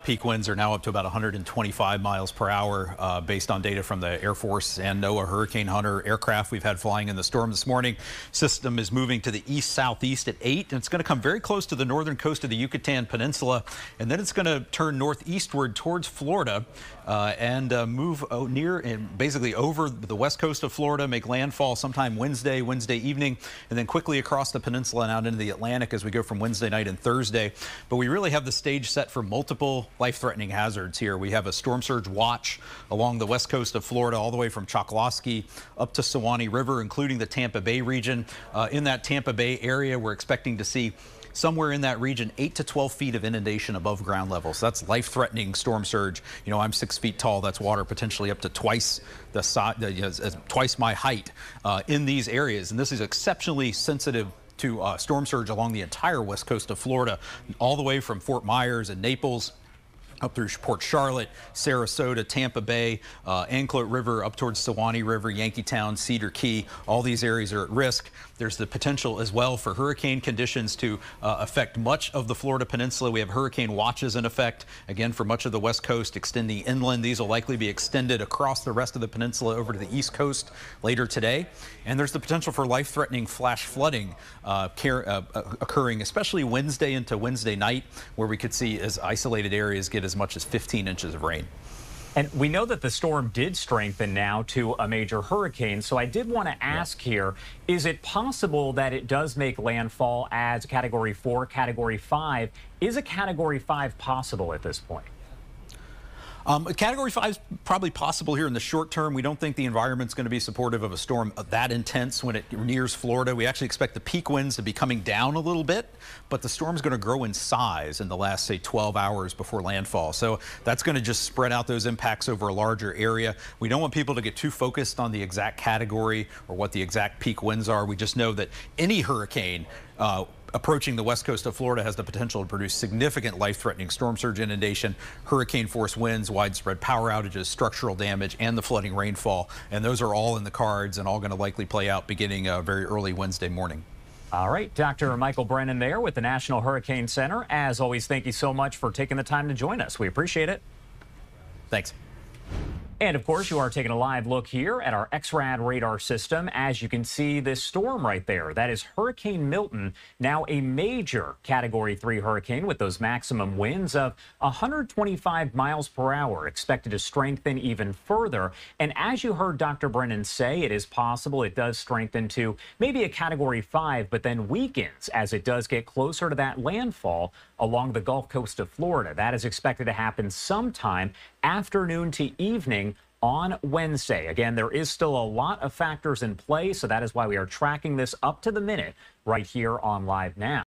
peak winds are now up to about 125 miles per hour based on data from the Air Force and NOAA Hurricane Hunter aircraft we've had flying in the storm this morning. System is moving to the east-southeast at 8, and it's going to come very close to the northern coast of the Yucatan Peninsula, and then it's going to turn northeastward towards Florida and move near and basically over the west coast of Florida, make landfall sometime Wednesday evening, and then quickly across the peninsula and out into the Atlantic as we go from Wednesday night and Thursday. But we really have the stage set for multiple life-threatening hazards here. We have a storm surge watch along the west coast of Florida, all the way from Chokoloskee up to Suwannee River, including the Tampa Bay region. In that Tampa Bay area, we're expecting to see somewhere in that region 8 to 12 feet of inundation above ground level. So that's life-threatening storm surge. You know, I'm 6 feet tall. That's water potentially up to twice the size, twice my height in these areas. And this is exceptionally sensitive to storm surge along the entire west coast of Florida, all the way from Fort Myers and Naples up through Port Charlotte, Sarasota, Tampa Bay, Anclote River, up towards Suwannee River, Yankeetown, Cedar Key. All these areas are at risk. There's the potential as well for hurricane conditions to affect much of the Florida peninsula. We have hurricane watches in effect, again, for much of the west coast, extending inland. These will likely be extended across the rest of the peninsula over to the east coast later today. And there's the potential for life-threatening flash flooding occurring, especially Wednesday into Wednesday night, where we could see as isolated areas get as much as 15 inches of rain. And we know that the storm did strengthen now to a major hurricane. So I did want to ask here, is it possible that it does make landfall as Category 4, Category 5? Is a Category 5 possible at this point? Category 5 is probably possible here in the short term. We don't think the environment's going to be supportive of a storm that intense when it nears Florida. We actually expect the peak winds to be coming down a little bit, but the storm's going to grow in size in the last, say, 12 hours before landfall. So that's going to just spread out those impacts over a larger area. We don't want people to get too focused on the exact category or what the exact peak winds are. We just know that any hurricane approaching the west coast of Florida has the potential to produce significant life-threatening storm surge inundation, hurricane-force winds, widespread power outages, structural damage, and the flooding rainfall. And those are all in the cards and all going to likely play out beginning very early Wednesday morning. All right, Dr. Michael Brennan there with the National Hurricane Center. As always, thank you so much for taking the time to join us. We appreciate it. Thanks. And of course, you are taking a live look here at our XRAD radar system. As you can see, this storm right there, that is Hurricane Milton, now a major Category 3 hurricane with those maximum winds of 125 miles per hour, expected to strengthen even further. And as you heard Dr. Brennan say, it is possible it does strengthen to maybe a Category 5, but then weakens as it does get closer to that landfall along the Gulf Coast of Florida. That is expected to happen sometime afternoon to evening on Wednesday. Again, there is still a lot of factors in play, so that is why we are tracking this up to the minute right here on LiveNOW.